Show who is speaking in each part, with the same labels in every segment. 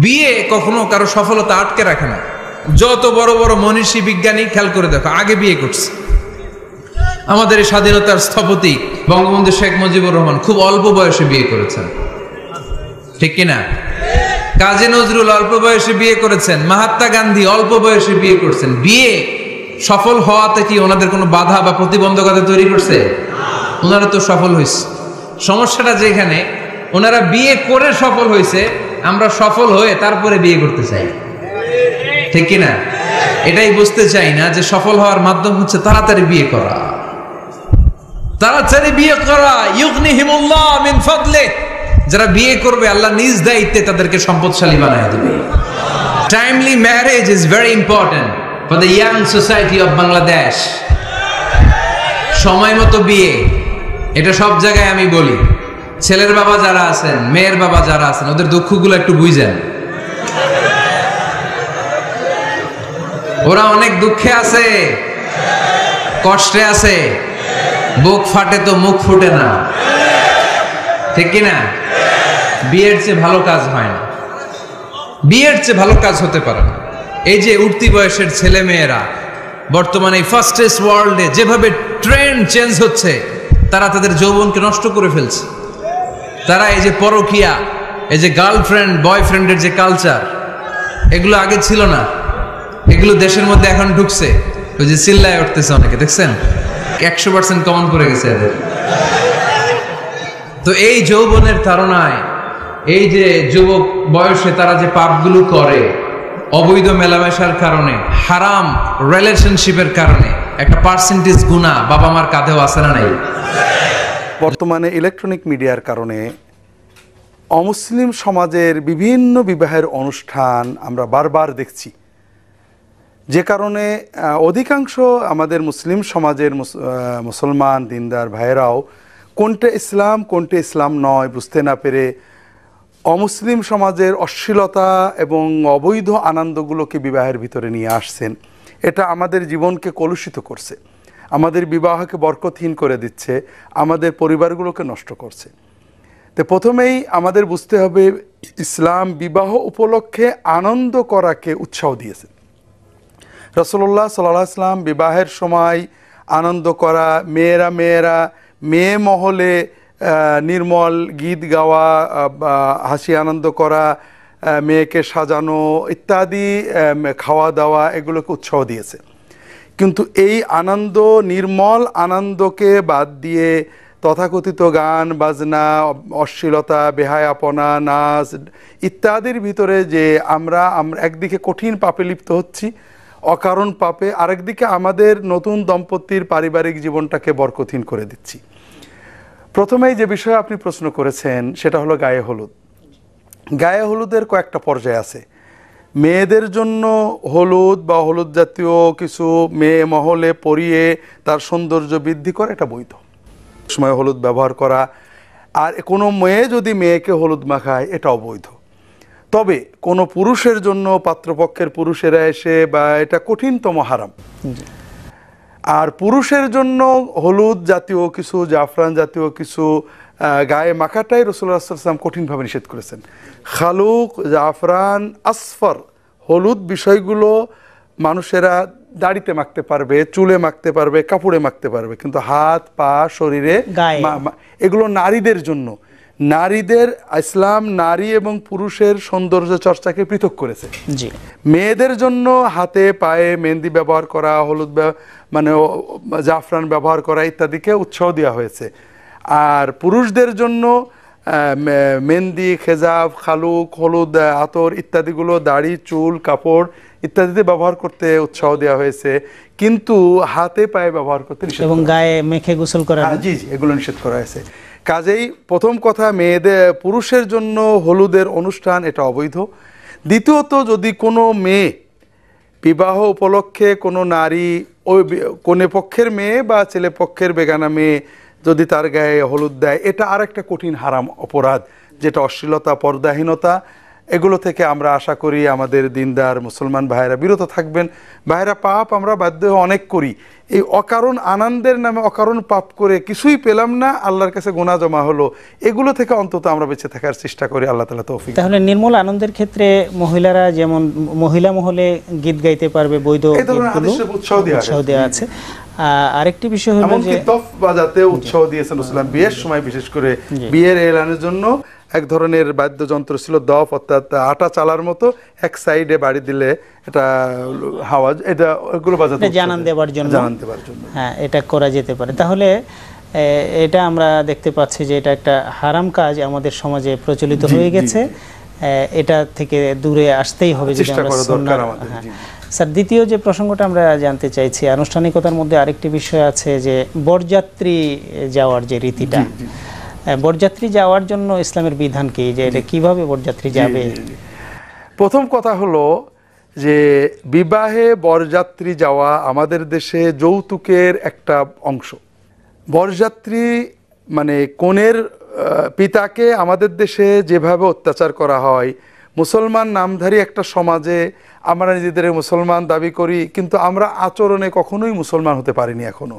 Speaker 1: বিয়ে কখনো কারো সফলতা আটকে রাখে না। যত বড় বড় মনীষী বিজ্ঞানী খেয়াল করে দেখো আগে বিয়ে করছে। আমাদের এই স্বাধীনতার স্থপতি বঙ্গবন্ধু শেখ মুজিবুর রহমান খুব অল্প বয়সে বিয়ে করেছেন, ঠিক কিনা? কাজী নজরুল অল্প বয়সে বিয়ে করেছেন, মহাত্মা গান্ধী অল্প বয়সে বিয়ে করছেন। বিয়ে সফল হওয়াতে কি ওনাদের কোনো বাধা বা প্রতিবন্ধকতা তৈরি করছে? ওনারা তো সফল হয়েছে। সমস্যাটা যেখানে ওনারা বিয়ে করে সফল হয়েছে, আমরা সফল হয়ে তারপরে বিয়ে করতে চাই, ঠিক কিনা? এটাই বুঝতে চাই না যে সফল হওয়ার মাধ্যম হচ্ছে তাড়াতাড়ি বিয়ে করা। তাড়াতাড়ি বিয়ে করা, ইউগনিহিমুল্লাহ মিন ফাদলি, যারা বিয়ে করবে আল্লাহ নিজ দায়িত্বে তাদেরকে সম্পদশালী বানায় দেবে। Timely marriage is very important for the young society of Bangladesh. সময় মতো বিয়ে, এটা সব জায়গায় আমি বলি। ছেলের বাবা যারা আছেন, মেয়ের বাবা যারা আছেন, ওদের দুঃখগুলো একটু বুঝেন। ওরা অনেক দুঃখে আছে, কষ্টে আছে। বুক ফাটে তো মুখ ফুটে না, ঠিক কিনা? বিয়ের চেয়ে ভালো কাজ হয় না, বিয়ের চেয়ে ভালো কাজ হতে পারে না। এই যে উঠতি বয়সের ছেলে মেয়েরা বর্তমানে ফাস্টেস্ট ওয়ার্ল্ডে যেভাবে ট্রেন্ড চেঞ্জ হচ্ছে, তারা তাদের যৌবনকে নষ্ট করে ফেলছে। তারা এই যে পরকীয়া, এই যে গার্লফ্রেন্ড বয়ফ্রেন্ডের যে কালচার, এগুলো আগে ছিল না, এগুলো দেশের মধ্যে এখন ঢুকছে। ওই যে চিল্লায় উঠতেছে অনেকে, দেখছেন? 100% কমন করে গেছে এদের। তো এই যৌবনের তাড়নায়, এই যে যুবক বয়সে তারা যে পাপগুলো করে, অবৈধ মেলামেশার কারণে, হারাম রিলেশনশিপের কারণে একটা পার্সেন্টেজ গুনাহ বাবা মার কাঁধেও আছে না নাই?
Speaker 2: বর্তমানে ইলেকট্রনিক মিডিয়ার কারণে অমুসলিম সমাজের বিভিন্ন বিবাহের অনুষ্ঠান আমরা বারবার দেখছি, যে কারণে অধিকাংশ আমাদের মুসলিম সমাজের মুসলমান দিনদার ভাইয়েরাও কোনটা ইসলাম কোনটা ইসলাম নয় বুঝতে না পেরে অমুসলিম সমাজের অশ্লীলতা এবং অবৈধ আনন্দগুলোকে বিবাহের ভিতরে নিয়ে আসছেন। এটা আমাদের জীবনকে কলুষিত করছে, আমাদের বিবাহকে বরকতহীন করে দিচ্ছে, আমাদের পরিবারগুলোকে নষ্ট করছে। তো প্রথমেই আমাদের বুঝতে হবে, ইসলাম বিবাহ উপলক্ষে আনন্দ করাকে উৎসাহ দিয়েছে। রাসূলুল্লাহ সাল্লাল্লাহু আলাইহি ওয়াসাল্লাম বিবাহের সময় আনন্দ করা, মেয়েরা মেয়ে মহলে নির্মল গীত গাওয়া, হাসি আনন্দ করা, মেয়েকে সাজানো ইত্যাদি, খাওয়া দাওয়া, এগুলোকে উৎসাহ দিয়েছে। কিন্তু এই আনন্দ, নির্মল আনন্দকে বাদ দিয়ে তথাকথিত গান বাজনা, অশ্লীলতা, বেহায়াপনা, নাচ ইত্যাদির ভিতরে যে আমরা একদিকে কঠিন পাপে লিপ্ত হচ্ছি, অকারণ পাপে, আরেকদিকে আমাদের নতুন দম্পতির পারিবারিক জীবনটাকে বরকতহীন করে দিচ্ছি। প্রথমেই যে বিষয়ে আপনি প্রশ্ন করেছেন সেটা হলো গায়ে হলুদ। গায়ে হলুদের কয়েকটা পর্যায় আছে। মেয়েদের জন্য হলুদ বা হলুদ জাতীয় কিছু মেয়ে মহলে পরিয়ে তার সৌন্দর্য বৃদ্ধি করে, এটা বৈধ। সময় হলুদ ব্যবহার করা, আর কোনো মেয়ে যদি মেয়েকে হলুদ মাখায়, এটা অবৈধ। তবে কোনো পুরুষের জন্য পাত্রপক্ষের পুরুষেরা এসে, বা এটা কঠিনতম হারাম। আর পুরুষের জন্য হলুদ জাতীয় কিছু, জাফরান জাতীয় কিছু গায়ে মাখাটাই রাসূলুল্লাহ সাল্লাল্লাহু আলাইহি ওয়াসাল্লাম কঠিনভাবে নিষেধ করেছেন। খালুক, জাফরান, আসফর হলুদ বিষয়গুলো মানুষেরা দাড়িতে মাখতে পারবে, চুলে মাখতে পারবে, কাপড়ে মাখতে পারবে, কিন্তু হাত পা শরীরে এগুলো নারীদের জন্য। নারীদের, ইসলাম নারী এবং পুরুষের সৌন্দর্য চর্চাকে পৃথক করেছে। মেয়েদের জন্য হাতে পায়ে মেহেন্দি ব্যবহার করা, হলুদ মানে জাফরান ব্যবহার করা ইত্যাদিকে উৎসাহ দেওয়া হয়েছে। আর পুরুষদের জন্য মেহেন্দি, খেজাব, খালুক, হলুদ, আতর ইত্যাদিগুলো দাড়ি, চুল, কাপড় ইত্যাদিতে ব্যবহার করতে উৎসাহ দেওয়া হয়েছে, কিন্তু হাতে পায়ে ব্যবহার করতে নিষেধ, এবং গায়ে মেখে গোসল করা, জি এগুলো নিষেধ করা হয়েছে। কাজেই প্রথম কথা, মেয়েদের, পুরুষের জন্য হলুদের অনুষ্ঠান এটা অবৈধ। দ্বিতীয়ত, যদি কোনো মেয়ে বিবাহ উপলক্ষে কোনো নারী, ওই কনে পক্ষের মেয়ে বা ছেলে পক্ষের বেগানা মেয়ে যদি তার গায়ে হলুদ দেয়, এটা আরেকটা কঠিন হারাম অপরাধ, যেটা অশ্লীলতা, পর্দাহীনতা। এগুলো থেকে আমরা আশা করি আমাদের দিনদার মুসলমান ভাইয়েরা বিরত থাকবেন। ভাইয়েরা, পাপ আমরা বাধ্য অনেক করি, এই অকারণ আনন্দের নামে অকারণ পাপ করে কিছুই পেলাম না, আল্লাহর কাছে গুনাহ জমা হলো, এগুলো থেকে অন্তত আমরা বেঁচে থাকার চেষ্টা করি। আল্লাহ তাআলা তৌফিক।
Speaker 3: তাহলে নির্মল আনন্দের ক্ষেত্রে মহিলারা যেমন মহিলা মহলে গীত গাইতে পারবে, বৈধ
Speaker 2: এই ধরনের হাদিসে উৎসাহ দেওয়া
Speaker 3: আছে। আরেকটি বিষয় হলো যে
Speaker 2: তফ বাজাতে উৎসাহ দিয়েছেন রাসূলুল্লাহ বিয়ের সময়, বিশেষ করে বিয়ের এলানের জন্য এক ধরনের বাদ্যযন্ত্র ছিল দফ, অর্থাৎ আটা চালার মতো, এক সাইডে বাড়ি দিলে এটা হাওয়াজ, এটা ওগুলো বাজাতে
Speaker 3: জানান দেওয়ার জন্য, হ্যাঁ এটা করা যেতে পারে। তাহলে এটা আমরা দেখতে পাচ্ছি যে এটা একটা হারাম কাজ আমাদের সমাজে প্রচলিত হয়ে গেছে, এটা থেকে দূরে আসতেই হবে যদি আমরা সুন্নাহ। স্যার, দ্বিতীয় যে প্রসঙ্গটা আমরা জানতে চাইছি, আনুষ্ঠানিকতার মধ্যে আরেকটি বিষয় আছে যে বরযাত্রী যাওয়ার যে রীতিটা, বরযাত্রী যাওয়ার জন্য ইসলামের বিধান কি, যে এটা কিভাবে বরযাত্রী যাবে?
Speaker 2: প্রথম কথা হলো যে বিবাহে বরযাত্রী যাওয়া আমাদের দেশে যৌতুকের একটা অংশ। বরযাত্রী মানে কনের পিতাকে আমাদের দেশে যেভাবে অত্যাচার করা হয়, মুসলমান নামধারী একটা সমাজে আমরা নিজেদের মুসলমান দাবি করি, কিন্তু আমরা আচরণে কখনোই মুসলমান হতে পারিনি এখনো।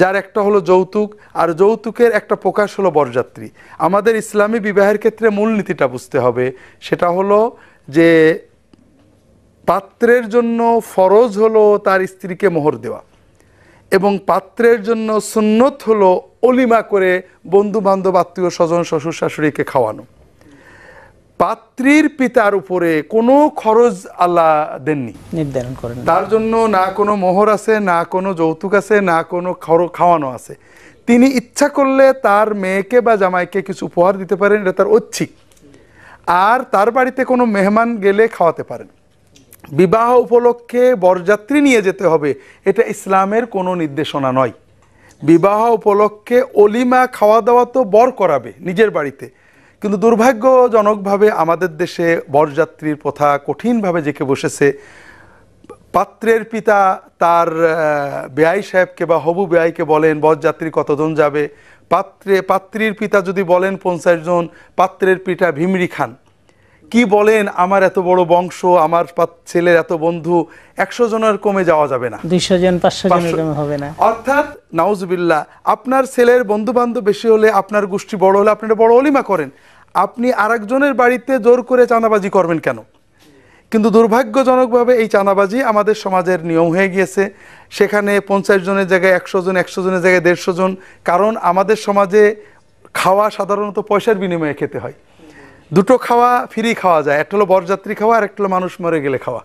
Speaker 2: যার একটা হলো যৌতুক, আর যৌতুকের একটা প্রকাশ হলো বরযাত্রী। আমাদের ইসলামী বিবাহের ক্ষেত্রে মূলনীতিটা বুঝতে হবে, সেটা হলো যে পাত্রের জন্য ফরজ হলো তার স্ত্রীকে মোহর দেওয়া, এবং পাত্রের জন্য সুন্নত হলো অলিমা করে বন্ধু বান্ধব আত্মীয় স্বজন শ্বশুর শাশুড়িকে খাওয়ানো। পাত্রীর পিতার উপরে কোনো খরচ আল্লাহ দেননি,
Speaker 3: নির্ধারণ করেন,
Speaker 2: তার জন্য না কোনো মোহর আছে, না কোনো যৌতুক আছে, না কোনো খাওয়ানো আছে। তিনি ইচ্ছা করলে তার মেয়েকে বা জামাইকে কিছু উপহার দিতে পারেন, এটা তার ঐচ্ছিক, আর তার বাড়িতে কোনো মেহমান গেলে খাওয়াতে পারেন। বিবাহ উপলক্ষে বরযাত্রী নিয়ে যেতে হবে, এটা ইসলামের কোনো নির্দেশনা নয়। বিবাহ উপলক্ষে অলিমা খাওয়া দাওয়া তো বর করাবে নিজের বাড়িতে, কিন্তু দুর্ভাগ্যজনকভাবে আমাদের দেশে বরযাত্রীর প্রথা কঠিনভাবে জেঁকে বসেছে। পাত্রের পিতা তার বেয়াই সাহেবকে বা হবু বেয়াইকে বলেন বরযাত্রী কতজন যাবে, পাত্রীর পিতা যদি বলেন 50 জন, পাত্রের পিতা ভিমরি খান কি বলেন, আমার এত বড় বংশ, আমার ছেলের এত বন্ধু, 100 জনের কমে যাওয়া যাবে না,
Speaker 3: 200 জন 500 জনের কমে হবে না।
Speaker 2: অর্থাৎ নাউজুবিল্লাহ, আপনার ছেলের বন্ধু বান্ধব বেশি হলে, আপনার গোষ্ঠী বড় হলে আপনারা বড় অলিমা করেন, আপনি আরেকজনের বাড়িতে জোর করে চাঁদাবাজি করবেন কেন? কিন্তু দুর্ভাগ্যজনকভাবে এই চাঁদাবাজি আমাদের সমাজের নিয়ম হয়ে গিয়েছে। সেখানে 50 জনের জায়গায় 100 জন, 100 জনের জায়গায় 150 জন, কারণ আমাদের সমাজে খাওয়া সাধারণত পয়সার বিনিময়ে খেতে হয়। দুটো খাওয়া ফ্রি খাওয়া যায়, একটা হলো বরযাত্রী খাওয়া, আর একটা হলো মানুষ মরে গেলে খাওয়া।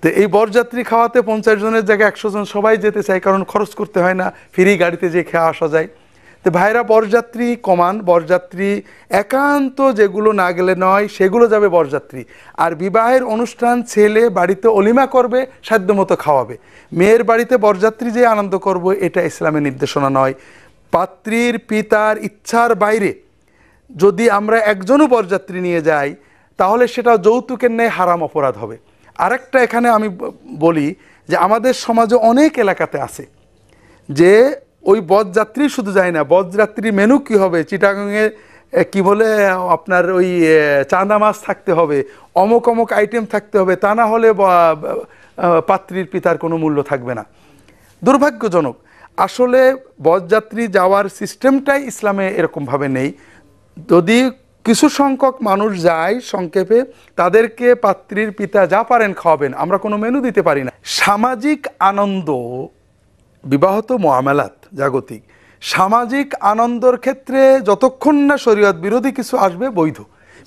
Speaker 2: তো এই বরযাত্রী খাওয়াতে 50 জনের জায়গায় 100 জন সবাই যেতে চায়, কারণ খরচ করতে হয় না, ফ্রি গাড়িতে যেয়ে খেয়ে আসা যায়। তো ভাইরা বরযাত্রী কমান, বরযাত্রী একান্ত যেগুলো না গেলে নয় সেগুলো যাবে বরযাত্রী। আর বিবাহের অনুষ্ঠান ছেলে বাড়িতে অলিমা করবে, সাধ্যমতো খাওয়াবে। মেয়ের বাড়িতে বরযাত্রী যে আনন্দ করব, এটা ইসলামের নির্দেশনা নয়। পাত্রীর পিতার ইচ্ছার বাইরে যদি আমরা একজনও বরযাত্রী নিয়ে যাই, তাহলে সেটা যৌতুকের ন্যায় হারাম অপরাধ হবে। আরেকটা এখানে আমি বলি যে আমাদের সমাজে অনেক এলাকাতে আছে যে ওই বরযাত্রী শুধু যায় না, বরযাত্রী মেনু কি হবে, চিটাগাংয়ে কি বলে আপনার ওই চাঁদা মাছ থাকতে হবে, অমুক অমুক আইটেম থাকতে হবে, তা না হলে পাত্রীর পিতার কোনো মূল্য থাকবে না। দুর্ভাগ্যজনক, আসলে বরযাত্রী যাওয়ার সিস্টেমটাই ইসলামে এরকমভাবে নেই। যদি কিছু সংখ্যক মানুষ যায়, সংক্ষেপে তাদেরকে পাত্রীর পিতা যা পারেন খাওয়াবেন, আমরা কোনো মেনু দিতে পারি না। সামাজিক আনন্দ, বিবাহ তো মুআমালাত জাগতিক, সামাজিক আনন্দর ক্ষেত্রে যতক্ষণ না শরীয়ত বিরোধী কিছু আসবে বৈধ।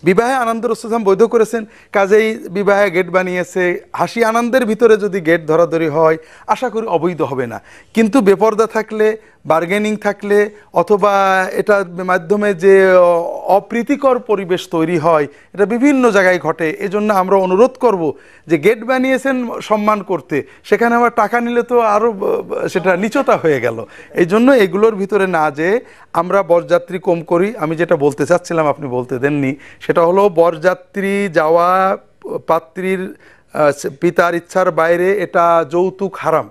Speaker 2: বিবাহে আনন্দ রাসূল বৈধ করেছেন, কাজেই বিবাহে গেট বানিয়েছে। হাসি আনন্দের ভিতরে যদি গেট ধরাধরি হয়, আশা করি অবৈধ হবে না। কিন্তু বেপরদা থাকলে, বার্গেনিং থাকলে, অথবা এটার মাধ্যমে যে অপ্রীতিকর পরিবেশ তৈরি হয়, এটা বিভিন্ন জায়গায় ঘটে। এজন্য আমরা অনুরোধ করব যে গেট বানিয়েছেন সম্মান করতে, সেখানে আবার টাকা নিলে তো আরও সেটা নিচতা হয়ে গেল। এই জন্য এগুলোর ভিতরে না যে আমরা বরযাত্রী কম করি। আমি যেটা বলতে চাচ্ছিলাম আপনি বলতে দেননি, সেটা হলো বরযাত্রী যাওয়া পাত্রীর পিতার ইচ্ছার বাইরে, এটা যৌতুক হারাম।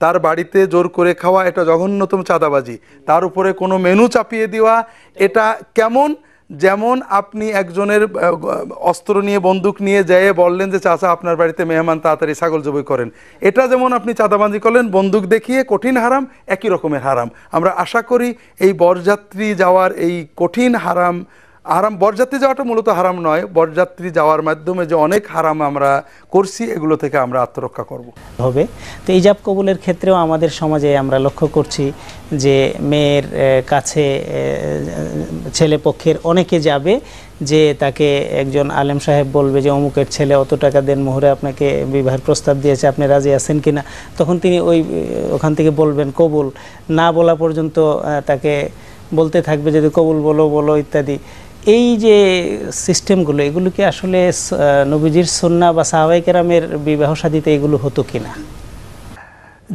Speaker 2: তার বাড়িতে জোর করে খাওয়া এটা জঘন্যতম চাঁদাবাজি। তার উপরে কোনো মেনু চাপিয়ে দেওয়া, এটা কেমন যেমন আপনি একজনের অস্ত্র নিয়ে বন্দুক নিয়ে যেয়ে বললেন যে চাচা আপনার বাড়িতে মেহমান, তাড়াতাড়ি ছাগল জবাই করেন, এটা যেমন আপনি চাঁদাবাজি করলেন বন্দুক দেখিয়ে, কঠিন হারাম, একই রকমের হারাম। আমরা আশা করি এই বরযাত্রী যাওয়ার এই কঠিন হারাম, বরযাত্রী যাওয়াটা মূলত হারাম নয়, বরযাত্রী যাওয়ার মাধ্যমে যে অনেক হারাম আমরা করছি এগুলো থেকে আমরা আত্মরক্ষা করব
Speaker 3: হবে। তো ইজাব কবুলের ক্ষেত্রেও আমাদের সমাজে আমরা লক্ষ্য করছি যে মেয়ের কাছে ছেলে পক্ষের অনেকে যাবে, যে তাকে একজন আলেম সাহেব বলবে যে অমুকের ছেলে অত টাকা দেন, মোহরে আপনাকে বিবাহের প্রস্তাব দিয়েছে, আপনি রাজি আছেন কিনা। তখন তিনি ওখান থেকে বলবেন কবুল, না বলা পর্যন্ত তাকে বলতে থাকবে যদি কবুল বলো বলো ইত্যাদি। এই যে সিস্টেমগুলো, এগুলো কি আসলে নবীজির সুন্নাহ বা সাহাবায়ে কেরামের বিবাহ শাদীতে এগুলো হতো কিনা?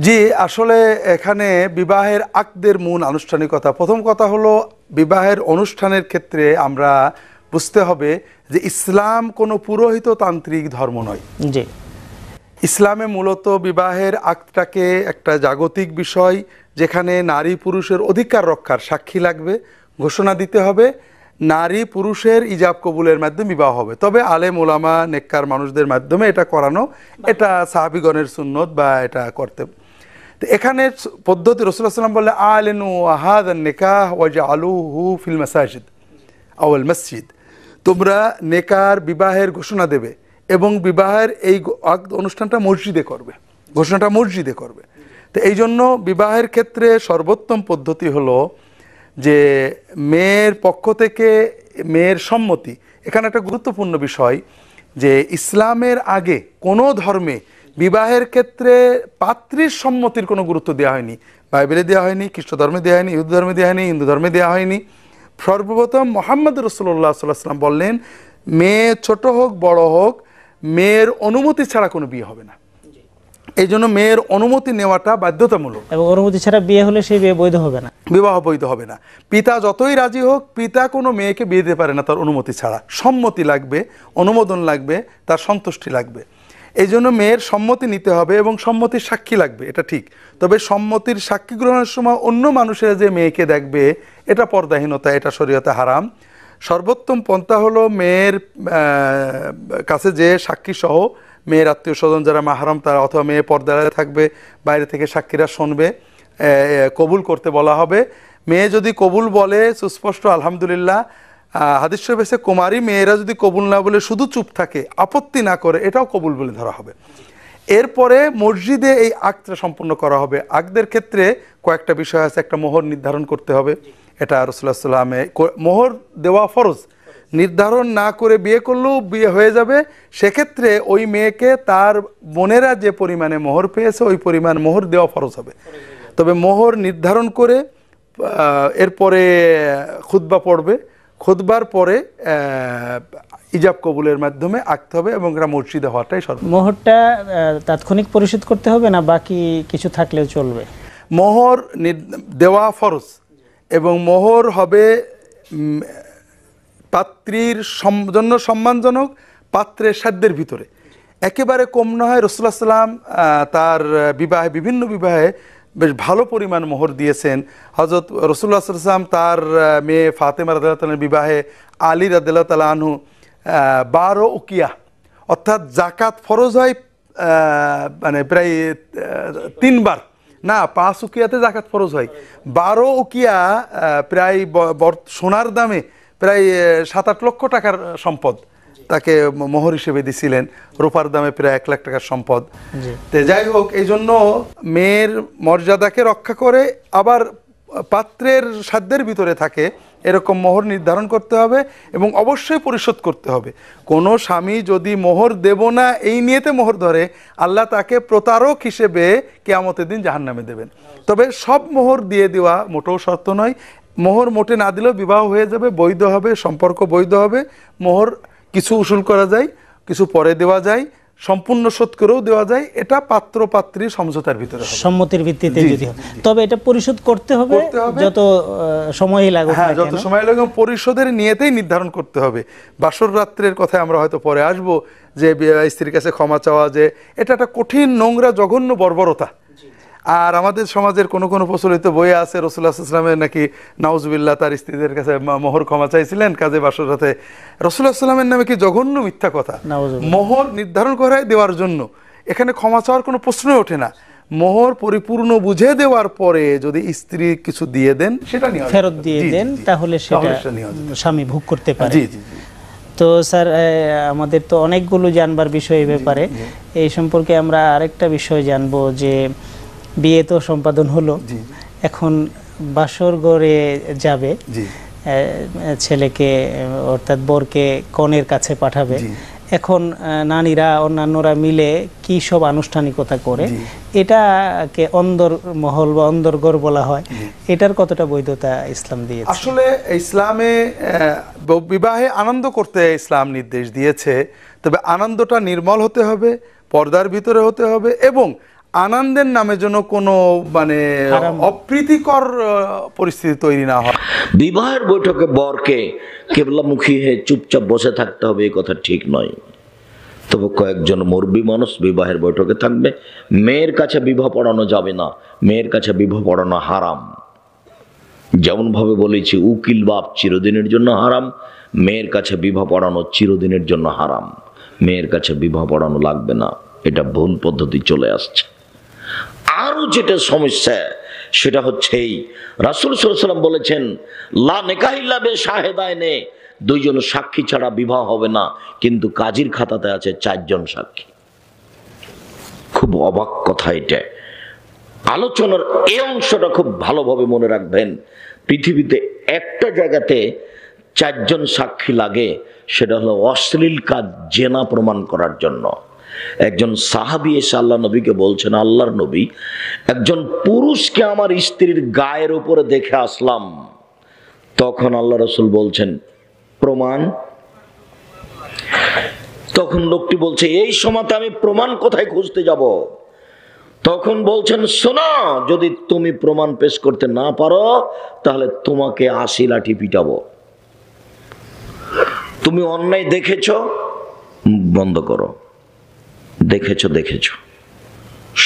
Speaker 2: জি, আসলে এখানে বিবাহের আকদের মূল আনুষ্ঠানিকতা, প্রথম কথা হলো বিবাহের অনুষ্ঠানের ক্ষেত্রে আমরা বুঝতে হবে যে ইসলাম কোনো পুরোহিত তান্ত্রিক ধর্ম নয়।
Speaker 3: জি,
Speaker 2: ইসলামে মূলত বিবাহের আকটাকে একটা জাগতিক বিষয়, যেখানে নারী পুরুষের অধিকার রক্ষার সাক্ষী লাগবে, ঘোষণা দিতে হবে, নারী পুরুষের ইজাব কবুলের মাধ্যমে বিবাহ হবে। তবে আলেম ওলামা নেককার মানুষদের মাধ্যমে এটা করানো, এটা সাহাবিগণের সুন্নত বা এটা করতে। তো এখানে পদ্ধতি রাসূলুল্লাহ সাল্লাল্লাহু আলাইহি ওয়াসাল্লাম বলে আলিনু হাযান নিকাহ ওয়াজআলুহু ফিল মাসাজিদ আওয়াল মসজিদ, তোমরা নেকার বিবাহের ঘোষণা দেবে এবং বিবাহের এই অনুষ্ঠানটা মসজিদে করবে, ঘোষণাটা মসজিদে করবে। তো এই জন্য বিবাহের ক্ষেত্রে সর্বোত্তম পদ্ধতি হলো যে মেয়ের পক্ষ থেকে মেয়ের সম্মতি। এখানে একটা গুরুত্বপূর্ণ বিষয় যে ইসলামের আগে কোনো ধর্মে বিবাহের ক্ষেত্রে পাত্রীর সম্মতির কোনো গুরুত্ব দেওয়া হয়নি। বাইবেলে দেওয়া হয়নি, খ্রিস্ট ধর্মে দেওয়া হয়নি, ইহুদি ধর্মে দেওয়া হয়নি, হিন্দু ধর্মে দেওয়া হয়নি। সর্বপ্রথম মুহাম্মদ রাসূলুল্লাহ সাল্লাল্লাহু আলাইহি ওয়াসাল্লাম বললেন, মেয়ে ছোট হোক বড় হোক, মেয়ের অনুমতি ছাড়া কোনো বিয়ে হবে না। এই জন্য মেয়ের অনুমতি নেওয়াটা বাধ্যতামূলক,
Speaker 3: এবং অনুমতি ছাড়া বিয়ে হলে সেই বিয়ে বৈধ হবে না,
Speaker 2: বিবাহ বৈধ হবে না। পিতা যতই রাজি হোক, পিতা কোনো মেয়েকে বিয়ে দিতে পারে না তার অনুমতি ছাড়া। সম্মতি লাগবে, অনুমোদন লাগবে, তার সন্তুষ্টি লাগবে। এই জন্য মেয়ের সম্মতি নিতে হবে এবং সম্মতির সাক্ষী লাগবে, এটা ঠিক। তবে সম্মতির সাক্ষী গ্রহণের সময় অন্য মানুষেরা যে মেয়েকে দেখবে, এটা পর্দাহীনতা, এটা শরীয়তে হারাম। সর্বোত্তম পন্থা হলো মেয়ের কাছে যে সাক্ষী সহ মেয়ের আত্মীয় স্বজন যারা মাহরাম তারা, অথবা মেয়ে পর্দায় থাকবে, বাইরে থেকে সাক্ষীরা শুনবে, কবুল করতে বলা হবে। মেয়ে যদি কবুল বলে সুস্পষ্ট আলহামদুলিল্লাহ, হাদিস শরীফে এসেছে কুমারী মেয়েরা যদি কবুল না বলে শুধু চুপ থাকে, আপত্তি না করে, এটাও কবুল বলে ধরা হবে। এরপরে মসজিদে এই আকদটা সম্পূর্ণ করা হবে। আকদের ক্ষেত্রে কয়েকটা বিষয় আছে। একটা মোহর নির্ধারণ করতে হবে, এটা রাসূলুল্লাহ সাল্লাল্লাহু আলাইহি ওয়াসাল্লাম, মোহর দেওয়া ফরজ, নির্ধারণ না করে বিয়ে করলেও বিয়ে হয়ে যাবে। সেক্ষেত্রে ওই মেয়েকে তার বোনেরা যে পরিমাণে মোহর পেয়েছে ওই পরিমাণ মোহর দেওয়া ফরজ হবে। তবে মোহর নির্ধারণ করে এরপরে খুতবা পড়বে, খুতবার পরে ইজাব কবুলের মাধ্যমে আঁকতে হবে এবং এটা মসজিদে হওয়াটাই সর্বোচ্চ।
Speaker 3: মোহরটা তাৎক্ষণিক পরিশোধ করতে হবে না বাকি কিছু থাকলেও চলবে?
Speaker 2: মোহর দেওয়া ফরজ এবং মোহর হবে পাত্রীর জন্য সম্মানজনক, পাত্রের সাধ্যের ভিতরে, একেবারে কম নয়। রাসূলুল্লাহ সাল্লাম তার বিবাহে, বিভিন্ন বিবাহে বেশ ভালো পরিমাণ মোহর দিয়েছেন। হযরত রাসূলুল্লাহ সাল্লাল্লাহু আলাইহি ওয়াসাল্লাম তার মেয়ে ফাতেমা রাদিয়াল্লাহু তাআলার বিবাহে আলী রাদিয়াল্লাহু তাআলা আনহু 12 উকিয়া, অর্থাৎ জাকাত ফরজ হয় মানে প্রায় 3 বার, না 5 উকিয়াতে জাকাত ফরজ হয়। 12 উকিয়া প্রায় সোনার দামে প্রায় 7-8 লক্ষ টাকার সম্পদ তাকে মোহর হিসেবে দিছিলেন, রূপার দামে প্রায় 1 লাখ টাকার সম্পদ। তো যাই হোক, এই জন্য মেয়ের মর্যাদাকে রক্ষা করে আবার পাত্রের সাধ্যের ভিতরে থাকে এরকম মোহর নির্ধারণ করতে হবে এবং অবশ্যই পরিশোধ করতে হবে। কোনো স্বামী যদি মোহর দেব না এই নিয়েতে মোহর ধরে, আল্লাহ তাকে প্রতারক হিসেবে কিয়ামতের দিন জাহান্নামে দেবেন। তবে সব মোহর দিয়ে দেওয়া মোটেও শর্ত নয়। মোহর মোটে না দিলেও বিবাহ হয়ে যাবে, বৈধ হবে, সম্পর্ক বৈধ হবে। মোহর কিছু উসুল করা যায়, কিছু পরে দেওয়া যায়, সম্পূর্ণ শোধ করেও দেওয়া যায়। এটা পাত্র পাত্রী সমঝোতার ভিতরে হবে,
Speaker 3: সম্মতির ভিত্তিতে যদি হয়। তবে এটা পরিশোধ করতে হবে যত সময়ই লাগুক।
Speaker 2: হ্যাঁ, যত সময় লাগুক পরিশোধের নিয়তেই নির্ধারণ করতে হবে। বাসর রাত্রের কথা আমরা হয়তো পরে আসবো, যে স্ত্রীর কাছে ক্ষমা চাওয়া, যে এটা একটা কঠিন, নোংরা, জঘন্য বর্বরতা। আর আমাদের সমাজের কোনো কোনো প্রচলিত বই আছে রাসূলুল্লাহ সাল্লাল্লাহু আলাইহি ওয়াসাল্লামের নাকি নাউজুবিল্লাহ তার স্ত্রীদের কাছে মোহর ক্ষমা চাইছিলেন কাজে বাসর রাতে। রাসূলুল্লাহ সাল্লাল্লাহু আলাইহি ওয়াসাল্লামের নামে কি জঘন্য মিথ্যা কথা। মোহর নির্ধারণ করে দেওয়ার জন্য এখানে ক্ষমা চাওয়ার কোনো প্রশ্নই ওঠে না। মোহর পরিপূর্ণ বুঝে দেওয়ার পরে যদি স্ত্রী কিছু দিয়ে দেন সেটা নিয়ে
Speaker 3: ফেরত দিয়ে দেন তাহলে সেটা স্বামী ভোগ করতে পারে।
Speaker 2: জি জি।
Speaker 3: তো স্যার আমাদের তো অনেকগুলো জানবার বিষয় এই ব্যাপারে, এই সম্পর্কে আমরা আরেকটা বিষয় জানবো যে বিয়ে তো সম্পাদন হলো, এখন বাসর ঘরে যাবে, ছেলেকে অর্থাৎ বরকে কনের কাছে পাঠাবে, এখন নারীরা অন্যান্যরা মিলে কি সব আনুষ্ঠানিকতা করে, এটাকে অন্দরমহল বা অন্দরঘর বলা হয়, এটার কতটা বৈধতা ইসলাম দিয়েছে?
Speaker 2: আসলে ইসলামে বিবাহে আনন্দ করতে ইসলাম নির্দেশ দিয়েছে, তবে আনন্দটা নির্মল হতে হবে, পর্দার ভিতরে হতে হবে এবং আনন্দের নামে যেন কোনো মানে অপ্রীতিকর পরিস্থিতি তৈরি না হয়।
Speaker 4: বিবাহের বৈঠকে বরকে কেবলামুখী হয়ে চুপচাপ বসে থাকতে হবে এই কথা ঠিক নয়। তবে কয়েকজন মুরব্বী মানুষ বিবাহের বৈঠকে থাকবে। মেয়ের কাছে বিবাহ পড়ানো যাবে না, মেয়ের কাছে বিবাহ পড়ানো হারাম। যেমন ভাবে বলেছি উকিল বাপ চিরদিনের জন্য হারাম, মেয়ের কাছে বিবাহ পড়ানো চিরদিনের জন্য হারাম। মেয়ের কাছে বিবাহ পড়ানো লাগবে না, এটা ভুল পদ্ধতি চলে আসছে। আরো যেটা সমস্যা সেটা হচ্ছে এই রাসূল সাল্লাল্লাহু আলাইহি ওয়াসাল্লাম বলেছেন লা নিকাহ ইল্লা বিশাহিদাইনে, দুইজন সাক্ষী ছাড়া বিবাহ হবে না, কিন্তু কাজীর খাতাতে আছে 4 জন সাক্ষী। খুব অবাক কথা এটা। আলোচনার এই অংশটা খুব ভালোভাবে মনে রাখবেন। পৃথিবীতে একটা জায়গাতে 4 জন সাক্ষী লাগে, সেটা হলো অশ্লীল কাজ জেনা প্রমাণ করার জন্য। একজন সাহাবী এসে আল্লাহ নবীকে বলছেন, আল্লাহর নবী, একজন পুরুষকে আমার স্ত্রীর গায়ের উপরে দেখে আসলাম। তখন আল্লাহ রাসূল বলছেন প্রমাণ। তখন লোকটি বলছে এই সময়তে আমি প্রমাণ কোথায় খুঁজতে যাব? তখন বলছেন শোনো, যদি তুমি প্রমাণ পেশ করতে না পারো তাহলে তোমাকে 80 লাঠি পিটাবো। তুমি অন্যায় দেখেছো, বন্ধ করো, দেখেছো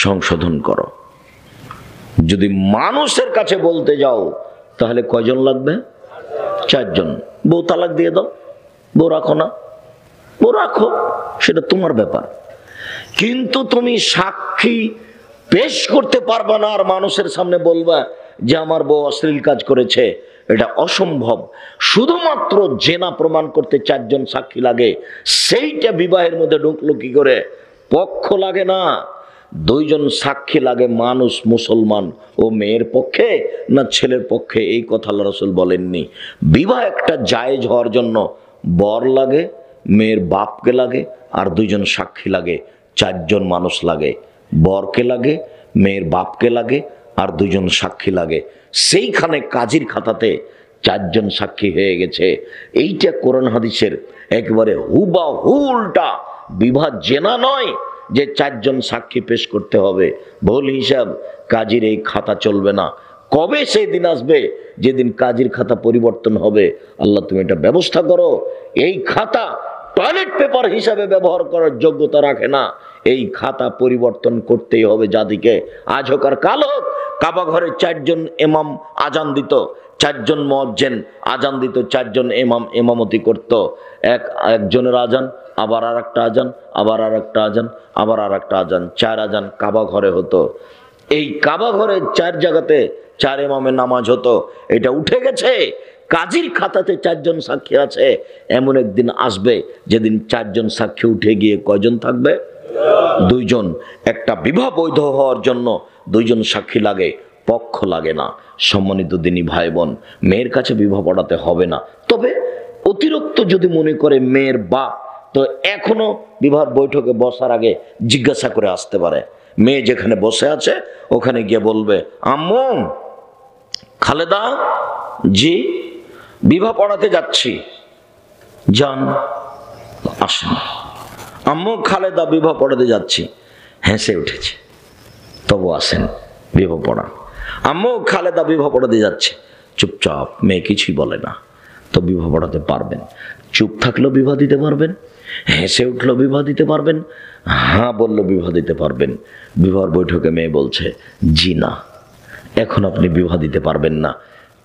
Speaker 4: সংশোধন করো। যদি মানুষের কাছে বলতে যাও তাহলে কয়জন লাগবে? 4 জন। বউ তালাক দিয়ে দাও, বউ রাখো না, বউ রাখো, সেটা তোমার ব্যাপার। কিন্তু তুমি সাক্ষী পেশ করতে পারবে না আর মানুষের সামনে বলবা যে আমার বউ অশ্লীল কাজ করেছে, এটা অসম্ভব। শুধুমাত্র জেনা প্রমাণ করতে 4 জন সাক্ষী লাগে, সেইটা বিবাহের মধ্যে ঢুকলো কি করে? পক্ষ লাগে না, 2 জন সাক্ষী লাগে। মানুষ মুসলমান ও মেয়ের পক্ষে না ছেলের পক্ষে, এই কথা আল্লাহ রাসূল বলেননি। বিবাহ একটা জায়েজ হওয়ার জন্য বর লাগে, মেয়ের বাপকে লাগে, আর 2 জন সাক্ষী লাগে। 4 জন মানুষ লাগে, বরকে লাগে, মেয়ের বাপকে লাগে, আর 2 জন সাক্ষী লাগে। সেইখানে কাজীর খাতাতে 4 জন সাক্ষী হয়ে গেছে। এইটা কোরআন হাদিসের একবারে হুবাহু উল্টা। বিবাহ জেনা নয় যে 4 জন সাক্ষী পেশ করতে হবে, ভুল হিসাব। কাজীর এই খাতা চলবে না। কবে সেই দিন আসবে যেদিন কাজীর খাতা পরিবর্তন হবে? আল্লাহ তুমি এটা ব্যবস্থা করো। এই খাতা টয়লেট পেপার হিসাবে ব্যবহার করার যোগ্যতা রাখে না। এই খাতা পরিবর্তন করতেই হবে যাদিকে। আজ হোক আর কাল হোক, কাবা ঘরে 4 জন ইমাম আজান দিত, 4 জন মুয়াজ্জিন আজান দিত, 4 জন ইমাম ইমামতি করত। একজনের আজান, আবার আর একটা আজান, আবার আর একটা আজান, আবার আর একটা আজান, 4 আজান কাবা ঘরে হতো। এই কাবা ঘরে 4 জায়গাতে 4 ইমামের নামাজ হতো। এটা উঠে গেছে। কাজীর খাতাতে 4 জন সাক্ষী আছে। এমন একদিন আসবে যেদিন 4 জন সাক্ষী উঠে গিয়ে কয়জন থাকবে? 2 জন। একটা বিবাহ বৈধ হওয়ার জন্য 2 জন সাক্ষী লাগে, পক্ষ লাগে না। সম্মানিত দিনী ভাই বোন, মেয়ের কাছে বিবাহ পড়াতে হবে না। তবে অতিরিক্ত যদি মনে করে মেয়ের বাপ, তো এখনো বিবাহ বৈঠকে বসার আগে জিজ্ঞাসা করে আসতে পারে। মেয়ে যেখানে বসে আছে ওখানে গিয়ে বলবে, আম্মু, খালেদা জি, বিবাহ পড়াতে যাচ্ছি, যান। আসেন। আম্মু, খালেদা বিবাহ পড়াতে যাচ্ছি। হেসে উঠেছে, তবু আসেন, বিবাহ পড়া। আম্মু, খালেদা বিবাহ পড়াতে যাচ্ছে। চুপচাপ, মেয়ে কিছুই বলে না, তো বিবাহ পড়াতে পারবেন। চুপ থাকলেও বিবাহ দিতে পারবেন, হেসে উঠলো বিবাহ দিতে পারবেন, হ্যাঁ বললো বিবাহ দিতে পারবেন। বিবাহের বৈঠকে মেয়ে বলছে জি না, এখন আপনি বিবাহ দিতে পারবেন না,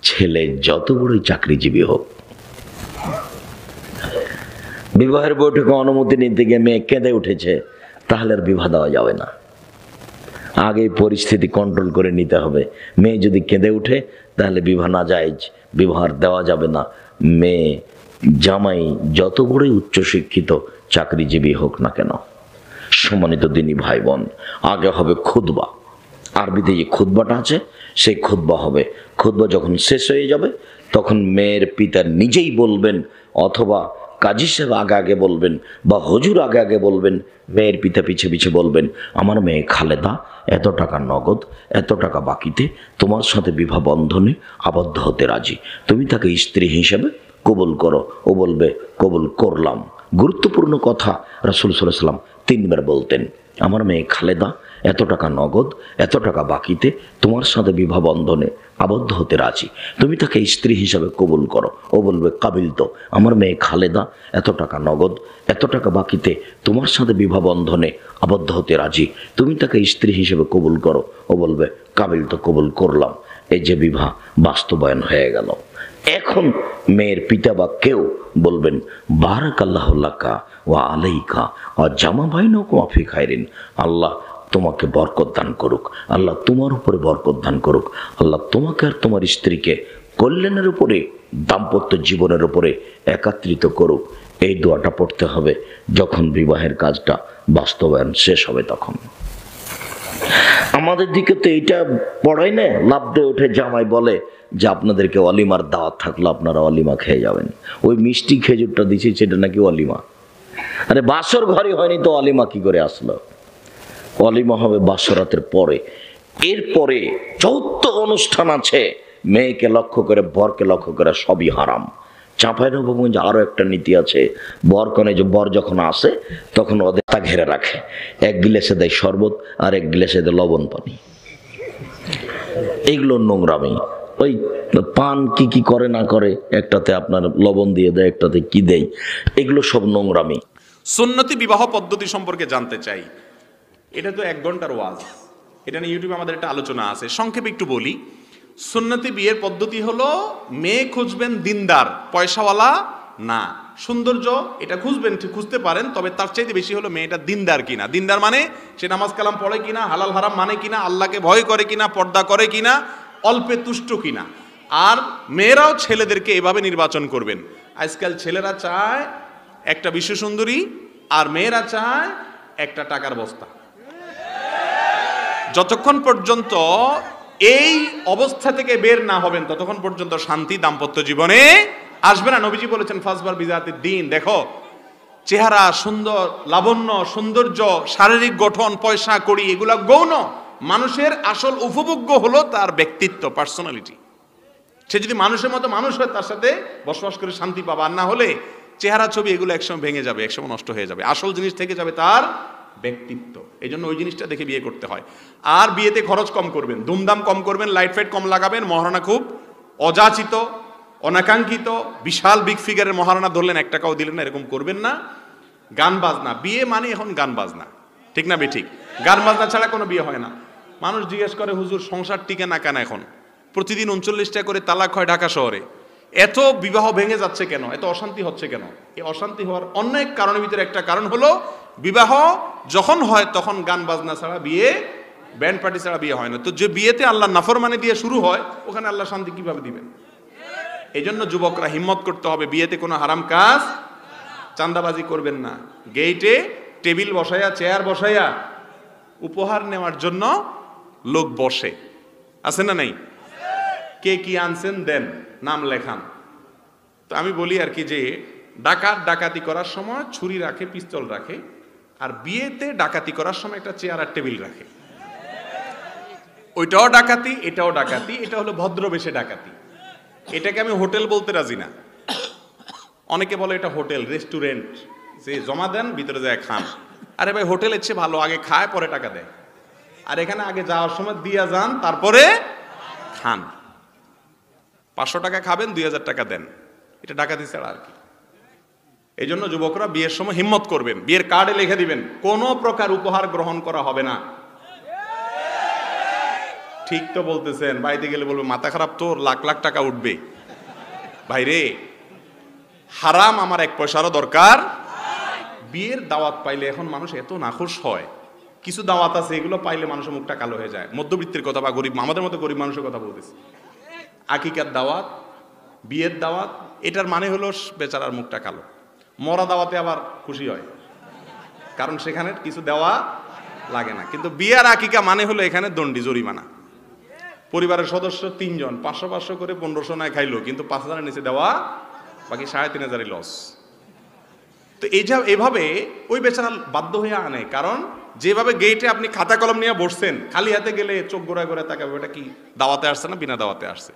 Speaker 4: ছেলে যত বড়ই চাকরিজীবী হোক। বিবাহের বৈঠকে অনুমতি নিতে গিয়ে মেয়ে কেঁদে উঠেছে, তাহলে আর বিবাহ দেওয়া যাবে না। আগে পরিস্থিতি কন্ট্রোল করে নিতে হবে। মেয়ে যদি কেঁদে উঠে তাহলে বিবাহ না জায়েজ, বিবাহ দেওয়া যাবে না। মেয়ে জামাই যত বড়ই উচ্চশিক্ষিত চাকরিজীবী হোক না কেন। সম্মানিত দিনী ভাই বোন, আগে হবে খুতবা। আরবিতে যে খুতবাটা আছে সেই খুতবা হবে। খুতবা যখন শেষ হয়ে যাবে তখন মেয়ের পিতা নিজেই বলবেন, অথবা কাজী সাহেব আগে আগে বলবেন, বা হুজুর আগে আগে বলবেন, মেয়ের পিতা পিছে পিছে বলবেন, আমার মেয়ে খালেদা এত টাকা নগদ, এত টাকা বাকিতে তোমার সাথে বিবাহ বন্ধনে আবদ্ধ হতে রাজি, তুমি তাকে স্ত্রী হিসেবে কবুল করো। ও বলবে কবুল করলাম। গুরুত্বপূর্ণ কথা রাসূল সাল্লাল্লাহু আলাইহি ওয়াসাল্লাম 3 বার বলতেন, আমার মেয়ে খালেদা এত টাকা নগদ, এত টাকা বাকিতে তোমার সাথে বিবাহ বন্ধনে আবদ্ধ হতে রাজি, তুমি তাকে স্ত্রী হিসাবে কবুল করো। ও বলবে কাবিল তো, আমার মেয়ে খালেদা এত টাকা নগদ, এত টাকা বাকিতে তোমার সাথে বিবাহ বন্ধনে আবদ্ধ হতে রাজি, তুমি তাকে স্ত্রী হিসেবে কবুল করো। ও বলবে কাবিল তো, কবুল করলাম। এই যে বিবাহ বাস্তবায়ন হয়ে গেল। এখন মেয়ের পিতা বা কেউ বলবেন বারাকাল্লাহু লাকা ওয়া আলাইকা ওয়া জামা বাইনাকুম ফি খাইরিন, আল্লাহ তোমাকে বরকত দান করুক, আল্লাহ তোমার উপরে বরকত দান করুক, আল্লাহ তোমাকে আর তোমার স্ত্রীকে কল্যাণের উপরে, দাম্পত্য জীবনের উপরে একত্রিত করুক। এই দোয়াটা পড়তে হবে যখন বিবাহের কাজটা বাস্তবায়ন শেষ হবে। তখন আমাদের দিকে তো এইটা পড়াই না, লাভ দিয়ে ওঠে জামাই বলে যে আপনাদেরকে অলিমার দাওয়াত থাকলো, আপনারা অলিমা খেয়ে যাবেন। ওই মিষ্টি খেজুরটা দিছি সেটা নাকি অলিমা। আরে বাসর ঘরই হয়নি তো অলিমা কি করে আসলো? অলিমা হবে বাসরাতের পরে। এরপরে যত অনুষ্ঠান আছে মেয়েকে লক্ষ্য করে, বরকে লক্ষ্য করে সবই হারাম। চাঁপাইনবাবগঞ্জে আরো একটা নীতি আছে, বর কনে যে বর যখন আসে তখন ওদের তা ঘেরে রাখে, এক গিলাসে দেয় শরবত আর এক গিলাসে দেয় লবণ পানি। এগুলো নোংরামি। ওই পান কি কি করে না করে, একটাতে আপনার লবণ দিয়ে দেয়, একটাতে কি দেয়, এগুলো সব নোংরামি।
Speaker 5: সুন্নতি বিবাহ পদ্ধতি সম্পর্কে জানতে চাই। এটা তো 1 ঘন্টার ওয়াজ, এটা নিয়ে ইউটিউবে আমাদের একটা আলোচনা আছে, সংক্ষেপে একটু বলি। সুন্নতি বিয়ের পদ্ধতি হলো মেয়ে খুঁজবেন দিনদার, পয়সাওয়ালা না। সৌন্দর্য এটা খুঁজবেন, ঠিক খুঁজতে পারেন, তবে তার চাইতে বেশি হলো মেয়েটা দিনদার কিনা। দিনদার মানে সে নামাজ কালাম পড়ে কিনা, হালাল হারাম মানে কিনা, আল্লাহকে ভয় করে কিনা, পর্দা করে কিনা, অল্পে তুষ্ট কিনা। আর মেয়েরাও ছেলেদেরকে এভাবে নির্বাচন করবেন। আজকাল ছেলেরা চায় একটা বিশ্ব সুন্দরী, আর মেয়েরা চায় একটা টাকার বস্তা। যতক্ষণ পর্যন্ত এই অবস্থা থেকে বের না হবেন ততক্ষণ পর্যন্ত শান্তি দাম্পত্য জীবনে আসবে না। নবীজি বলেছেন ফাসবার বিজাতিদ দ্বীন, দেখো চেহারা সুন্দর, লাবণ্য, সৌন্দর্য, শারীরিক গঠন, পয়সা কড়ি এগুলা গৌণ। মানুষের আসল উপভোগ্য হলো তার ব্যক্তিত্ব, পার্সোনালিটি। সে যদি মানুষের মতো মানুষ হয় তার সাথে বসবাস করে শান্তি পাবে। আর না হলে চেহারা ছবি এগুলো একসময় ভেঙে যাবে, একসময় নষ্ট হয়ে যাবে। আসল জিনিস থেকে যাবে তার ব্যক্তিত্ব। এই জন্য ওই জিনিসটা দেখে বিয়ে করতে হয়। আর বিয়েতে খরচ কম করবেন, ধুমধাম কম করবেন, লাইট ফাইট কম লাগাবেন, মহারণা খুব অযাচিত, অনাকাঙ্ক্ষিত বিশাল বিগ ফিগারের মহারণা ধরলেন, 1 টাকাও দিলেন না, এরকম করবেন না। গান বাজনা, বিয়ে মানে এখন গান বাজনা, ঠিক না বেঠিক? গান বাজনা ছাড়া কোনো বিয়ে হয় না। মানুষ জিজ্ঞেস করে হুজুর সংসার টিকে না কেন? এখন প্রতিদিন 39টা করে তালাক হয় ঢাকা শহরে, এত বিবাহ ভেঙে যাচ্ছে কেন? এত অশান্তি হচ্ছে কেন? এই অশান্তি হওয়ার অনেক কারণের ভিতরে একটা কারণ হলো বিবাহ যখন হয় তখন গান বাজনা ছাড়া বিয়ে, ব্যান্ড পার্টি ছাড়া বিয়ে হয় না। তো যে বিয়েতে আল্লাহ নাফরমানি দিয়ে শুরু হয়, ওখানে আল্লাহ শান্তি কিভাবে দিবেন? এই জন্য যুবকরা হিম্মত করতে হবে, বিয়েতে কোনো হারাম কাজ, চাঁদাবাজি করবেন না। গেইটে টেবিল বসাইয়া, চেয়ার বসাইয়া উপহার নেওয়ার জন্য লোক বসে, আছে না নাই? কে কি আনছেন দেন, নাম লেখান। তো আমি বলি আর কি যে ডাকাতি করার সময় ছুরি রাখে, পিস্তল রাখে, আর বিয়েতে ডাকাতি করার সময় একটা চেয়ার আর টেবিল রাখে। ওইটাও ডাকাতি, এটাও ডাকাতি। এটা হলো ভদ্রবেশে ডাকাতি। এটাকে আমি হোটেল বলতে রাজি না। অনেকে বলে এটা হোটেল, রেস্টুরেন্ট, যে জমা দেন ভিতরে যায় খান। আরে ভাই, হোটেলের চেয়ে ভালো, আগে খায় পরে টাকা দেয়। আর এখানে আগে যাওয়ার সময় দিয়া যান, তারপরে খান। 500 টাকা খাবেন, 2000 টাকা দেন। এটা ডাকাতি ছাড়া আর কি। এই জন্য যুবকরা বিয়ের সময় হিম্মত করবেন, বিয়ের কার্ডে লিখে দিবেন কোনো প্রকার উপহার গ্রহণ করা হবে না। ঠিক তো বলতেছেন, বাড়িতে গেলে বলবে মাথা খারাপ, তোর লাখ লাখ টাকা উঠবে। ভাইরে, হারাম আমার 1 পয়সারও দরকার। বিয়ের দাওয়াত পাইলে এখন মানুষ এত নাখুশ হয়, কিছু দাওয়াত আছে এগুলো পাইলে মানুষের মুখটা কালো হয়ে যায়। মধ্যবিত্তের কথা বা গরিব, আমাদের মতো গরিব মানুষের কথা বলতেছি। আকিকার দাওয়াত, বিয়ের দাওয়াত, এটার মানে হলো বেচারার মুখটা কালো। মরা দাওয়াতে আবার খুশি হয়, কারণ সেখানে কিছু দেওয়া লাগে না। কিন্তু বিয়ার আকিকা মানে হলো এখানে দণ্ডি, জরিমানা। পরিবারের সদস্য 3 জন 500 করে 1500 নয় খাইলো, কিন্তু 5000-এর নিচে দেওয়া, বাকি 3500 লস। তো এভাবে ওই বেচারা বাধ্য হয়ে আনে, কারণ যেভাবে গেটে আপনি খাতা কলম নিয়ে বসছেন, খালি হাতে গেলে চোখ গোড়ায় গোড়ায় তাকাবে, এটা কি দাওয়াতে আসছে না বিনা দাওয়াতে আসছে।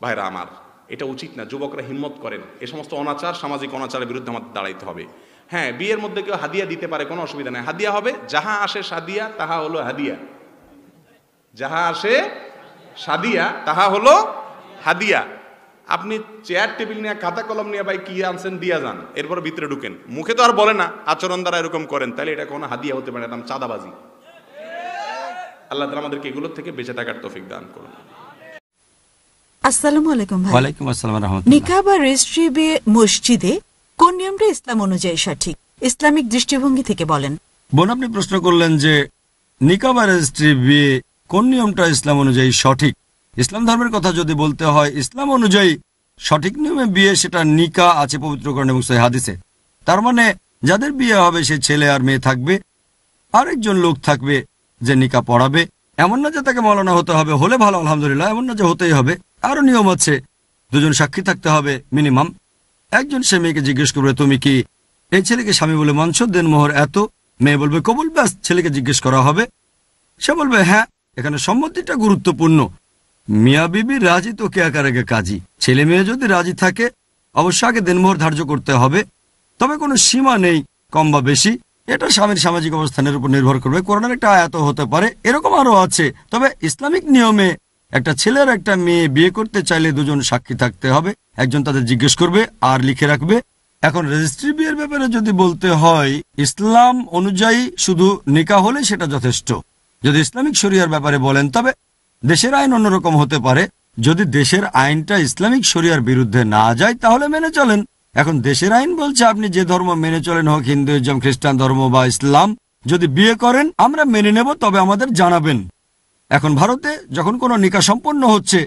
Speaker 5: ভাইরা আমার, এটা উচিত না। যুবকরা হিম্মত করেন, এ সমস্ত অনাচার, সামাজিক অনাচারের বিরুদ্ধে আমাদের দাঁড়াইতে হবে। হ্যাঁ, বিয়ের মধ্যে কেউ হাদিয়া দিতে পারে, কোনো অসুবিধা নেই। হাদিয়া হবে, যাহা আসে সাদিয়া তাহা হলো হাদিয়া। যাহা আসে সাদিয়া তাহা হলো হাদিয়া। আপনি চেয়ার টেবিল নিয়ে খাতা কলম নিয়ে ভাই কি আনছেন দিয়া যান, এরপর ভিতরে ঢুকেন, মুখে তো আর বলে না, আচরণ দ্বারা এরকম করেন, তাহলে এটা কোনো হাদিয়া হতে পারে না, চাঁদাবাজি। আল্লাহ তাআলা আমাদেরকে এগুলোর থেকে বেঁচে থাকার তৌফিক দান করুন।
Speaker 6: আসসালামু আলাইকুম ভাই।
Speaker 7: ওয়ালাইকুম আসসালাম ওয়া রাহমাতুল্লাহ।
Speaker 6: নিকাহ বা রেজিস্ট্রি বিয়ে মসজিদে কোন নিয়মটা ইসলাম অনুযায়ী সঠিক, ইসলামিক দৃষ্টিভঙ্গি থেকে বলেন।
Speaker 7: বোন, আপনি প্রশ্ন করলেন যে নিকাহ বা রেজিস্ট্রি বিয়ে কোন নিয়মটা ইসলাম অনুযায়ী সঠিক। ইসলাম ধর্মের কথা যদি বলতে হয়, ইসলাম অনুযায়ী সঠিক নিয়মে বিয়ে, সেটা নিকাহ আছে পবিত্র কোরআন এবং সহিহ হাদিসে। তার মানে যাদের বিয়ে হবে সে ছেলে আর মেয়ে থাকবে, আরেকজন লোক থাকবে যে নিকাহ পড়াবে। এমন না যে তাকে মৌলানা হতে হবে, হলে ভালো আলহামদুলিল্লাহ, এমন না যে হতেই হবে। আরো নিয়ম আছে, 2 জন সাক্ষী থাকতে হবে মিনিমাম। একজন সে মেয়েকে জিজ্ঞেস করবে তুমি কি এই ছেলেকে স্বামী বলে মানছো, দেন মোহর এত। মেয়ে বলবে কবুল, ব্যাস ছেলেকে জিজ্ঞেস করা হবে, সে বলবে হ্যাঁ। এখানে সম্মতিটা গুরুত্বপূর্ণ। মিয়া বিবি রাজি তো কে আকার আগে কাজী। ছেলে মেয়ে যদি রাজি থাকে অবশ্য আগে দেনমোহর ধার্য করতে হবে, তবে কোনো সীমা নেই কম বা বেশি। এটা স্বামীর সামাজিক অবস্থানের উপর নির্ভর করবে। কোরআনের একটা আয়াত হতে পারে, এরকম আরো আছে। তবে ইসলামিক নিয়মে একটা ছেলে আর একটা মেয়ে বিয়ে করতে চাইলে 2 জন সাক্ষী থাকতে হবে, একজন তাদের জিজ্ঞেস করবে আর লিখে রাখবে। এখন রেজিস্ট্রি বিয়ের ব্যাপারে যদি বলতে হয়, ইসলাম অনুযায়ী শুধু নিকাহ হলে সেটা যথেষ্ট। যদি ইসলামিক শরিয়ার ব্যাপারে বলেন, তবে দেশের আইন অন্যরকম হতে পারে। যদি দেশের আইনটা ইসলামিক শরিয়ার বিরুদ্ধে না যায় তাহলে মেনে চলেন। এখন দেশের আইন বলছে আপনি যে ধর্ম মেনে চলেন, হোক হিন্দুইজম, খ্রিস্টান ধর্ম বা ইসলাম, যদি বিয়ে করেন আমরা মেনে নেব, তবে আমাদের জানাবেন। এখন ভারতে যখন কোনো নিকাহ সম্পন্ন হচ্ছে,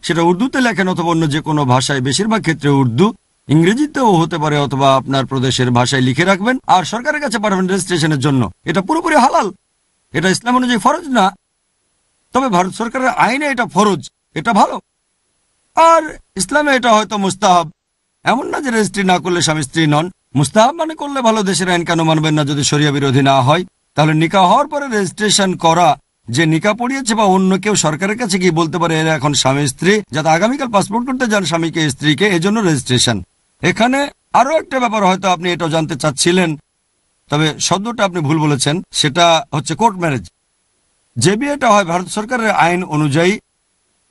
Speaker 7: সেটা উর্দুতে লেখেন অথবা অন্য যে কোনো ভাষায়, বেশিরভাগ ক্ষেত্রে উর্দু, ইংরেজিতেও হতে পারে, অথবা আপনার প্রদেশের ভাষায় লিখে রাখবেন আর সরকারের কাছে পাঠাবেন রেজিস্ট্রেশনের জন্য। এটা পুরোপুরি হালাল, এটা ইসলাম অনুযায়ী ফরজ না, তবে ভারত সরকারের আইনে এটা ফরজ, এটা ভালো। আর ইসলামে এটা হয়তো মুস্তাহাব। এমন না যে রেজিস্ট্রি না করলে স্বামী স্ত্রী নন, মুস্তাহাব মানে করলে ভালো। দেশের আইন কেন মানবেন না যদি শরিয়া বিরোধী না হয়? তাহলে নিকাহ হওয়ার পরে রেজিস্ট্রেশন করা, যে নিকাহ পড়িয়েছে বা অন্য কেউ সরকারের কাছে গিয়ে বলতে পারে এরা এখন স্বামী স্ত্রী, যাতে আগামীকাল পাসপোর্ট করতে যান স্বামীকে স্ত্রীকে, এজন্য রেজিস্ট্রেশন। এখানে আরো একটা ব্যাপার হয়তো আপনি এটাও জানতে চাচ্ছিলেন, তবে শব্দটা আপনি ভুল বলেছেন, সেটা হচ্ছে কোর্ট ম্যারেজ। যে বিয়েটা হয় ভারত সরকারের আইন অনুযায়ী,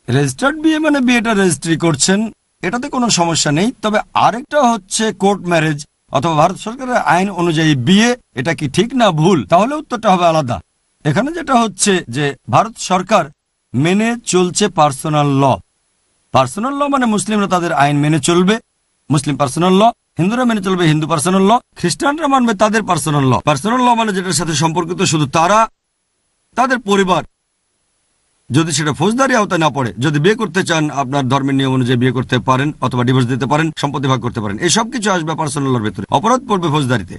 Speaker 7: রেজিস্টার্ড বিয়ে মানে বিয়েটা রেজিস্ট্রি করছেন, এটাতে কোনো সমস্যা নেই। তবে আরেকটা হচ্ছে কোর্ট ম্যারেজ অথবা ভারত সরকারের আইন অনুযায়ী বিয়ে, এটা কি ঠিক না ভুল, তাহলে উত্তরটা হবে আলাদা। এখানে যেটা হচ্ছে যে ভারত সরকার মেনে চলছে পার্সোনাল ল। পার্সোনাল ল মানে মুসলিমরা তাদের আইন মেনে চলবে, মুসলিম পার্সোনাল ল, হিন্দুরা মেনে চলবে হিন্দু পার্সোনাল ল, খ্রিস্টানরা মানবে তাদের পার্সোনাল ল। পার্সোনাল ল মানে যেটার সাথে সম্পর্কিত শুধু তারা, তাদের পরিবার, যদি সেটা ফৌজদারি আওতায় না পড়ে। যদি বিয়ে করতে চান আপনার ধর্মের নিয়ম অনুযায়ী বিয়ে করতে পারেন, অথবা ডিভোর্স দিতে পারেন, সম্পত্তি ভাগ করতে পারেন, এই সব কিছু আসবে পার্সোনাল লর ভেতরে। অপরাধ পড়বে ফৌজদারিতে।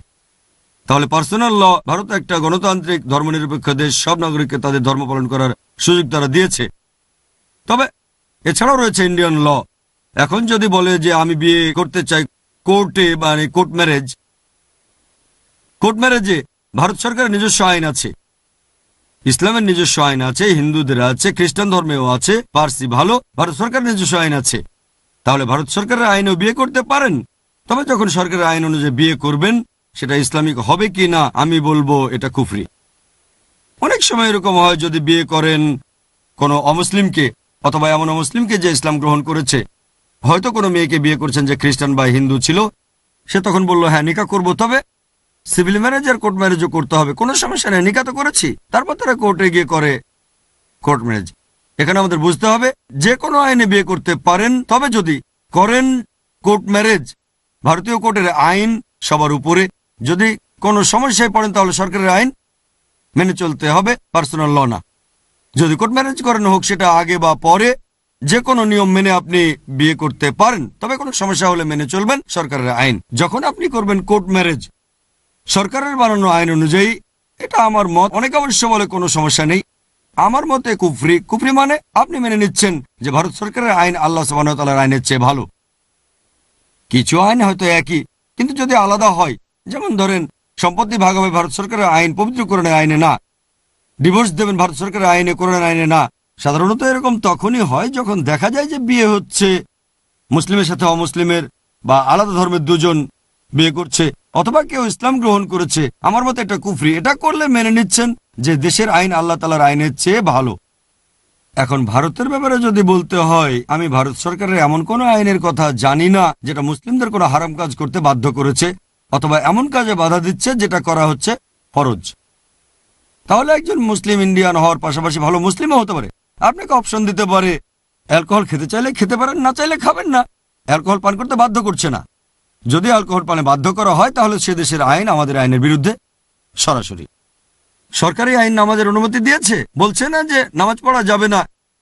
Speaker 7: তাহলে পার্সোনাল ল, ভারত একটা গণতান্ত্রিক ধর্মনিরপেক্ষ দেশ, সব নাগরিককে তাদের ধর্ম পালন করার সুযোগ তারা দিয়েছে। তবে এছাড়াও রয়েছে ইন্ডিয়ান ল। এখন যদি বলে যে আমি বিয়ে করতে চাই কোর্টে, মানে কোর্ট ম্যারেজ, কোর্ট ম্যারেজে ভারত সরকারের নিজস্ব আইন আছে, ইসলামের নিজস্ব আইন আছে, হিন্দুদের আছে, খ্রিস্টান ধর্মেও আছে, পার্সি ভালো, ভারত সরকারের নিজস্ব আইন আছে। তাহলে ভারত সরকারের আইনেও বিয়ে করতে পারেন। তবে যখন সরকারের আইন অনুযায়ী বিয়ে করবেন, সেটা ইসলামিক হবে কি না আমি বলবো এটা কুফরি। অনেক সময় এরকম হয়, যদি বিয়ে করেন কোনো অমুসলিমকে অথবা এমন অমুসলিমকে যে ইসলাম গ্রহণ করেছে, হয়তো কোনো মেয়েকে বিয়ে করছেন যে খ্রিস্টান বা হিন্দু ছিল, সে তখন বলল হ্যাঁ নিকা করব, তবে সিভিল ম্যারেজ আর কোর্ট ম্যারেজও করতে হবে, কোনো সমস্যা নেই, নিকা তো করেছি। তারপর তারা কোর্টে গিয়ে করে কোর্ট ম্যারেজ। এখানে আমাদের বুঝতে হবে যে কোনো আইনে বিয়ে করতে পারেন, তবে যদি করেন কোর্ট ম্যারেজ, ভারতীয় কোর্টের আইন সবার উপরে। যদি কোনো সমস্যায় পড়েন তাহলে সরকারের আইন মেনে চলতে হবে, পার্সোনাল ল না। যদি কোর্ট ম্যারেজ করেন হোক সেটা আগে বা পরে, যে কোনো নিয়ম মেনে আপনি বিয়ে করতে পারেন, তবে কোনো সমস্যা হলে মেনে চলবেন সরকারের আইন। যখন আপনি করবেন কোর্ট ম্যারেজ সরকারের বানানো আইন অনুযায়ী, এটা আমার মত, অনেকে অবশ্য বলে কোনো সমস্যা নেই, আমার মতে কুফরি। কুফরি মানে আপনি মেনে নিচ্ছেন যে ভারত সরকারের আইন আল্লাহ সুবহানাহু ওয়া তাআলার আইনের চেয়ে ভালো। কিছু আইন হয়তো একই, কিন্তু যদি আলাদা হয়, যেমন ধরেন সম্পত্তি ভাগ হবে ভারত সরকারের আইন, পবিত্রকরণের আইনে না। ডিভোর্স দেবেন ভারত সরকারের আইনে, কোরআনের আইনে না। সাধারণত এরকম তখনই হয় যখন দেখা যায় যে বিয়ে হচ্ছে মুসলিমের সাথে অমুসলিমের, বা আলাদা ধর্মের দুজন বিয়ে করছে, অথবা কেউ ইসলাম গ্রহণ করেছে। আমার মতে এটা কুফরি। এটা করলে মেনে নিচ্ছেন যে দেশের আইন আল্লাহ তাআলার আইনের চেয়ে ভালো। এখন ভারতের ব্যাপারে যদি বলতে হয়, আমি ভারত সরকারের এমন কোনো আইনের কথা জানি না যেটা মুসলিমদের কোনো হারাম কাজ করতে বাধ্য করেছে, অথবা এমন কাজে বাধা দিচ্ছে যেটা করা হচ্ছে ফরজ। তাহলে একজন মুসলিম ইন্ডিয়ান হওয়ার পাশাপাশি ভালো মুসলিমও হতে পারে। আপনাকে অপশন দিতে পারে, অ্যালকোহল খেতে চাইলে খেতে পারেন, না চাইলে খাবেন না। অ্যালকোহল পান করতে বাধ্য করছে না। যদি অ্যালকোহল পানে বাধ্য করা হয় তাহলে সে দেশের আইন আমাদের আইনের বিরুদ্ধে সরাসরি। সরকারি আইন নামাজের অনুমতি দিয়েছে, বলছে না যে নামাজ পড়া যাবে না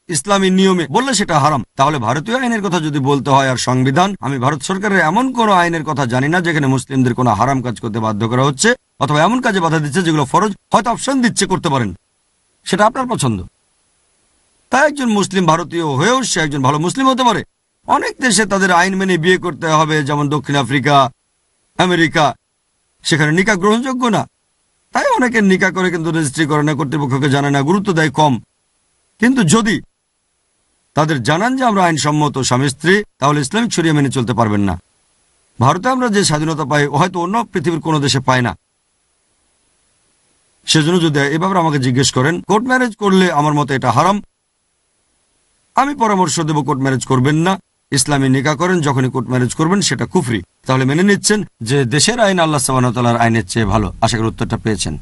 Speaker 7: ইসলামী নিয়মে, বললে সেটা হারাম। তাহলে ভারতীয় আইনের কথা যদি বলতে হয় আর সংবিধান, আমি ভারত সরকারের এমন কোনো আইনের কথা জানি না যেখানে মুসলিমদের কোনো হারাম কাজ করতে বাধ্য করা হচ্ছে, অথবা এমন কাজে বাধা দিচ্ছে যেগুলো ফরজ। হয়তো অপশন দিচ্ছে করতে পারেন, সেটা আপনার পছন্দ। তাই একজন মুসলিম ভারতীয় হয়েও সে একজন ভালো মুসলিম হতে পারে। অনেক দেশে তাদের আইন মেনে বিয়ে করতে হবে, যেমন দক্ষিণ আফ্রিকা, আমেরিকা, সেখানে নিকা গ্রহণযোগ্য না। তাই অনেকে নিকা করে কিন্তু রেজিস্ট্রি করে না, কর্তৃপক্ষকে জানে না, গুরুত্ব দেয় কম। কিন্তু যদি তাদের জানান যে আমরা আইনসম্মত স্বামী স্ত্রী, তাহলে ইসলামিক শরিয়া মেনে চলতে পারবেন না। ভারতে আমরা যে স্বাধীনতা পাই হয়তো অন্য পৃথিবীর কোনো দেশে পায় না। সেজন্য যদি এভাবে আমাকে জিজ্ঞেস করেন কোর্ট ম্যারেজ করলে আমার মতে এটা হারাম, আমি পরামর্শ দেব কোর্ট ম্যারেজ করবেন না। ইসলামী নিকা করেন, যখনই কোর্ট ম্যারেজ করবেন সেটা কুফরি। তাহলে মেনে নিচ্ছেন যে দেশের আইন আল্লাহ সুবহানাহু ওয়া তাআলার আইনের চেয়ে ভালো। আশা করি উত্তরটা পেয়েছেন।